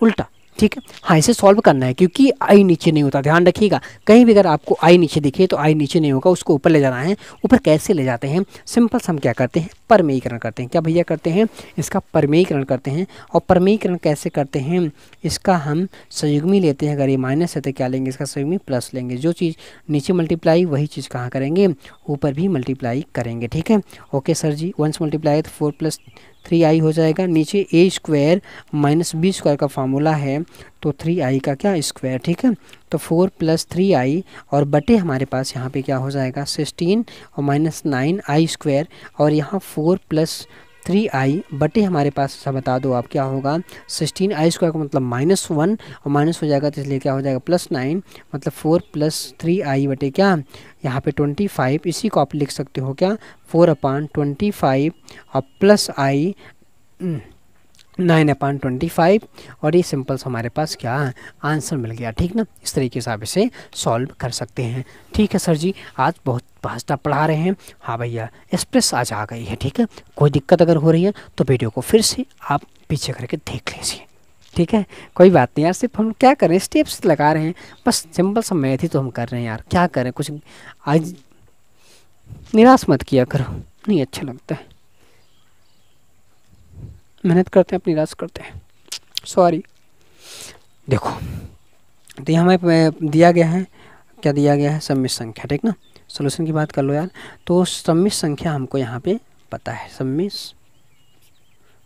उल्टा, ठीक है। हाँ, इसे सॉल्व करना है क्योंकि आई नीचे नहीं होता, ध्यान रखिएगा, कहीं भी अगर आपको आई नीचे दिखे तो आई नीचे नहीं होगा, उसको ऊपर ले जाना है। ऊपर कैसे ले जाते हैं, सिंपल हम क्या करते हैं, परमेयीकरण करते हैं। क्या भैया करते हैं, इसका परमेयीकरण करते हैं। और परमेयीकरण कैसे करते हैं, इसका हम संयुग्मी लेते हैं, अगर ये माइनस है तो क्या लेंगे, इसका संयुग्मी प्लस लेंगे, जो चीज़ नीचे मल्टीप्लाई वही चीज़ कहाँ करेंगे, ऊपर भी मल्टीप्लाई करेंगे, ठीक है। ओके सर जी, 1 मल्टीप्लाई तो 4 + 3i हो जाएगा, नीचे a² - b² का फार्मूला है तो 3i का क्या स्क्वायर, ठीक है। तो 4 + 3i और बटे हमारे पास यहाँ पे क्या हो जाएगा 16 और -9i² और यहाँ 4 + 3i बटे हमारे पास सब बता दो आप क्या होगा 16i² का मतलब -1 और माइनस हो जाएगा तो इसलिए क्या हो जाएगा +9 मतलब 4 + 3i बटे क्या यहाँ पे 25, इसी को आप लिख सकते हो क्या 4/25 और प्लस i 9/25 और ये सिंपल सा हमारे पास क्या आंसर मिल गया। ठीक ना, इस तरीके से आप इसे सॉल्व कर सकते हैं। ठीक है सर जी, आज बहुत फास्ट आप पढ़ा रहे हैं। हाँ भैया, एक्सप्रेस आज आ गई है। ठीक है, कोई दिक्कत अगर हो रही है तो वीडियो को फिर से आप पीछे करके देख लीजिए। ठीक है, कोई बात नहीं यार, सिर्फ हम क्या करें, स्टेप्स लगा रहे हैं बस, सिंपल सा मैथ ही तो हम कर रहे हैं यार, क्या करें। कुछ आज निराश मत किया करो, नहीं अच्छा लगता है। मेहनत करते हैं अपनी निराश करते हैं, सॉरी। देखो, तो यहाँ हमें दिया गया है, क्या दिया गया है, सम्मिश्र संख्या। ठीक ना, सॉल्यूशन की बात कर लो यार। तो सम्मिश्र संख्या हमको यहाँ पे पता है, सम्मिश्र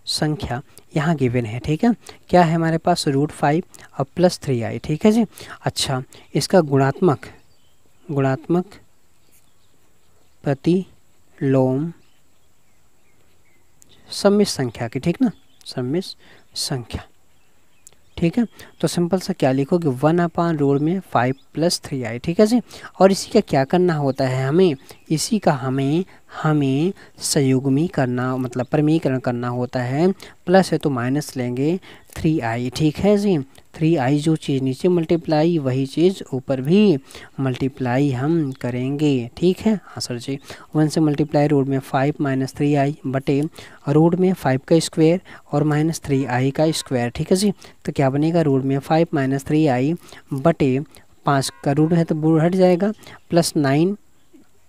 संख्या यहाँ गिवन है। ठीक है, क्या है हमारे पास, √5 और +3i। ठीक है जी। अच्छा, इसका गुणात्मक प्रतिलोम सम्मिश्र संख्या की। ठीक ना, सम्मिश्र संख्या। ठीक है, तो सिंपल सा क्या लिखोगे, 1/√5 + 3i। ठीक है जी। और इसी का क्या करना होता है, हमें इसी का हमें संयुग्मी करना, मतलब परमीकरण करना होता है। प्लस है तो माइनस लेंगे 3i। ठीक है जी, 3i जो चीज़ नीचे मल्टीप्लाई वही चीज़ ऊपर भी मल्टीप्लाई हम करेंगे। ठीक है, हाँ सर जी। 1 से मल्टीप्लाई √5 - 3i बटे √5 का स्क्वायर और -3i का स्क्वायर। ठीक है जी, तो क्या बनेगा, √5 - 3i बटे 5 का रूट है तो रूट हट जाएगा, प्लस 9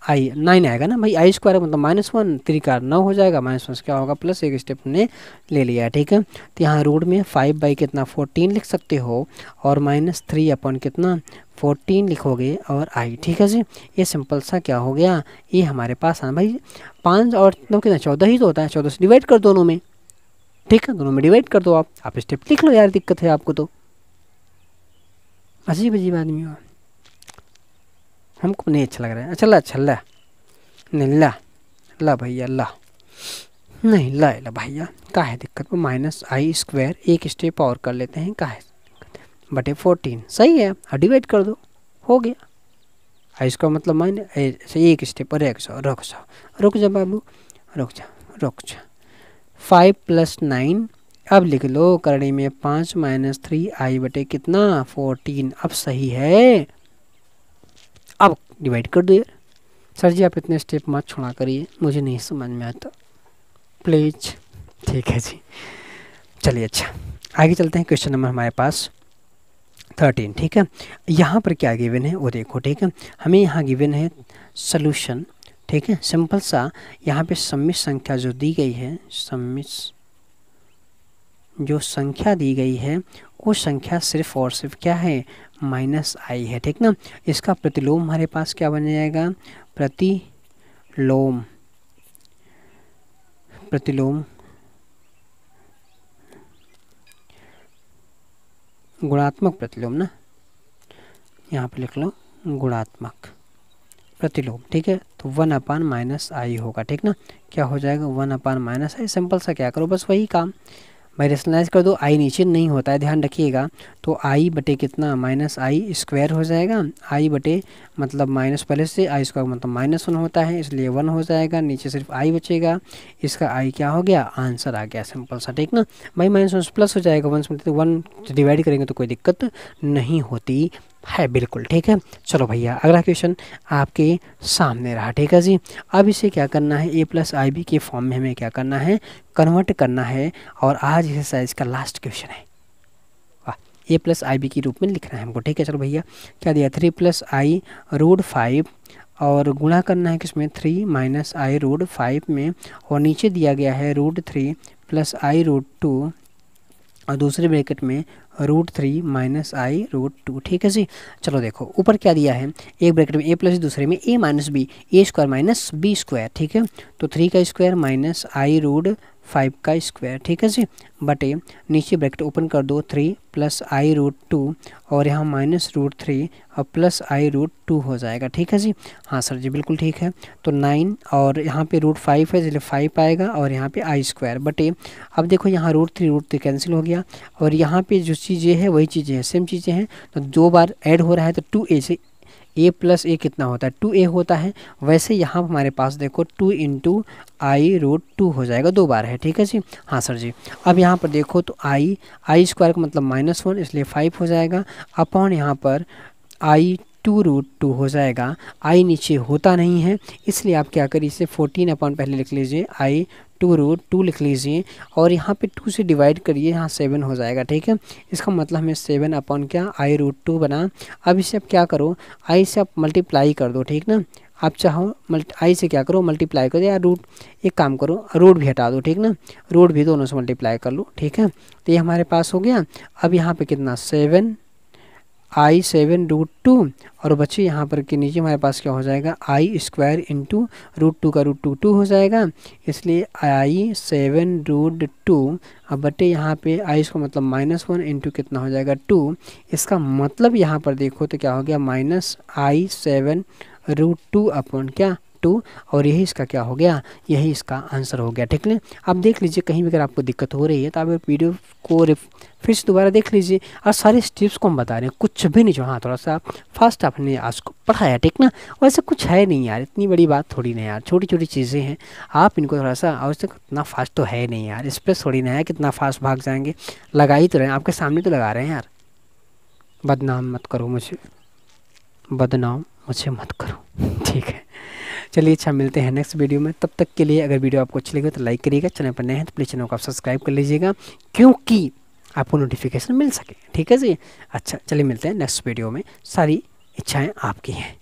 आएगा ना भाई, i स्क्वायर मतलब -1, 3 का 9 हो जाएगा, -1 से क्या होगा प्लस, एक स्टेप हमने ले लिया है। ठीक है, तो यहाँ रूट में 5 कितना 14 लिख सकते हो और -3 अपन कितना 14 लिखोगे और i। ठीक है जी, ये सिंपल सा क्या हो गया, ये हमारे पास आना भाई 5 और 9 कितना 14 ही तो होता है, 14 से डिवाइड कर दोनों में। ठीक है, दोनों में डिवाइड कर दो आप स्टेप लिख लो यार, दिक्कत है आपको तो, अजीब अजीब आदमी हो, हमको नहीं अच्छा लग रहा है। अच्छा ला नहीं, ला भैया ला, नहीं ला भैया, का है दिक्कत, वो -i², एक स्टेप और कर लेते हैं, का है बटे 14 सही है, और डिवाइड कर दो, हो गया। i² मतलब माइनस एक स्टेप, और रुक जा बाबू, रुक जा 5 + 9, अब लिख लो करणी में 5 - 3i बटे कितना 14। अब सही है, अब डिवाइड कर दो यार। सर जी आप इतने स्टेप मत छोड़ा करिए, मुझे नहीं समझ में आता प्लीज। ठीक है जी, चलिए अच्छा आगे चलते हैं। क्वेश्चन नंबर हमारे पास 13। ठीक है, यहाँ पर क्या गिवन है वो देखो। ठीक है, हमें यहाँ गिवन है सॉल्यूशन। ठीक है, सिंपल सा यहाँ पे सम्मिश्र संख्या जो दी गई है, सम्मिश्र जो संख्या दी गई है वो संख्या सिर्फ और सिर्फ क्या है, -i है। ठीक ना, इसका प्रतिलोम हमारे पास क्या बन जाएगा, प्रतिलोम गुणात्मक प्रतिलोम ना, यहाँ पे लिख लो गुणात्मक प्रतिलोम। ठीक है, तो 1/-i होगा। ठीक ना, क्या हो जाएगा 1/-i। सिंपल सा क्या करो, बस वही काम भाई रेशनलाइज कर दो, i नीचे नहीं होता है ध्यान रखिएगा, तो i बटे कितना -i² हो जाएगा, i बटे मतलब माइनस पहले से i² मतलब -1 होता है इसलिए 1 हो जाएगा, नीचे सिर्फ i बचेगा, इसका i क्या हो गया, आंसर आ गया सिंपल सा। ठीक ना भाई, -1 प्लस हो जाएगा, 1 से 1 डिवाइड करेंगे तो कोई दिक्कत नहीं होती है, बिल्कुल। ठीक है, चलो भैया अगला क्वेश्चन आपके सामने रहा। ठीक है जी, अब इसे क्या करना है, a+ib के फॉर्म में हमें क्या करना है, कन्वर्ट करना है, और आज एक्सरसाइज का लास्ट क्वेश्चन है। वाह, a+ib के रूप में लिखना है हमको। ठीक है, चलो भैया क्या दिया, 3 + i √5 और गुणा करना है किसमें, 3 - i √5 में, और नीचे दिया गया है √3 + i √2 और दूसरे ब्रैकेट में √3 - i √2। ठीक है जी, चलो देखो ऊपर क्या दिया है, एक ब्रैकेट में a+, दूसरे में a - b, a² - b²। ठीक है, तो 3 का स्क्वायर -i √5 का स्क्वायर। ठीक है जी, बटे नीचे ब्रैकेट ओपन कर दो, 3 + i √2 और यहाँ -√3 और +i √2 हो जाएगा। ठीक है जी, हाँ सर जी बिल्कुल ठीक है, तो 9 और यहाँ पे √5 है इसलिए 5 आएगा और यहाँ पे i² बटे, अब देखो यहाँ √3 कैंसिल हो गया, और यहाँ पे जो चीज़ें हैं वही चीज़ें हैं, सेम चीज़ें हैं, तो 2 बार ऐड हो रहा है तो 2a से a प्लस ए कितना होता है 2a होता है, वैसे यहाँ हमारे पास देखो 2 इंटू i√2 हो जाएगा, 2 बार है, ठीक है जी। हाँ सर जी। अब यहाँ पर देखो तो आई स्क्वायर का मतलब -1 इसलिए 5 हो जाएगा, अपॉन यहाँ पर i2√2 हो जाएगा। आई नीचे होता नहीं है इसलिए आप क्या करिए, इसे 14 अपॉन पहले लिख लीजिए, i2√2 लिख लीजिए और यहाँ पे 2 से डिवाइड करिए, यहाँ 7 हो जाएगा, ठीक है। इसका मतलब हमें 7 अपॉन क्या i√2 बना। अब इसे आप क्या करो, आई से आप मल्टीप्लाई कर दो, ठीक ना। आप चाहो आई से क्या करो, मल्टीप्लाई कर दो या रूट, एक काम करो रूट भी हटा दो, ठीक ना, रूट भी दोनों से मल्टीप्लाई कर लो, ठीक है। तो ये हमारे पास हो गया। अब यहाँ पे कितना 7 और बच्चे यहाँ पर के नीचे हमारे पास क्या हो जाएगा, i² इंटू √2 का √2 हो जाएगा, इसलिए i7√2। अब बटे यहाँ पे आई इसका मतलब -1 इंटू कितना हो जाएगा 2। इसका मतलब यहाँ पर देखो तो क्या हो गया -i7√2 अपॉन क्या 2, और यही इसका क्या हो गया, यही इसका आंसर हो गया, ठीक है। अब देख लीजिए कहीं भी अगर आपको दिक्कत हो रही है तो आप वीडियो को फिर से दोबारा देख लीजिए, और सारे स्टेप्स को हम बता रहे हैं, कुछ भी नहीं जो, हाँ थोड़ा सा फास्ट आपने आज को पढ़ाया, ठीक ना। वैसे कुछ है नहीं यार, इतनी बड़ी बात थोड़ी ना यार, छोटी छोटी चीज़ें हैं, आप इनको थोड़ा सा, और इतना फास्ट तो है नहीं यार, इस पर थोड़ी ना है कितना फास्ट भाग जाएंगे, लगा ही तो रहे हैं आपके सामने तो लगा रहे हैं यार। बदनाम मत करो मुझे, बदनाम मुझे मत करो, ठीक है। चलिए अच्छा, मिलते हैं नेक्स्ट वीडियो में, तब तक के लिए अगर वीडियो आपको अच्छी लगे तो लाइक करिएगा, चैनल पर नए हैं तो प्लीज़ चैनल को आप सब्सक्राइब कर लीजिएगा, क्योंकि आपको नोटिफिकेशन मिल सके, ठीक है जी। अच्छा चलिए मिलते हैं नेक्स्ट वीडियो में, सारी इच्छाएं आपकी हैं।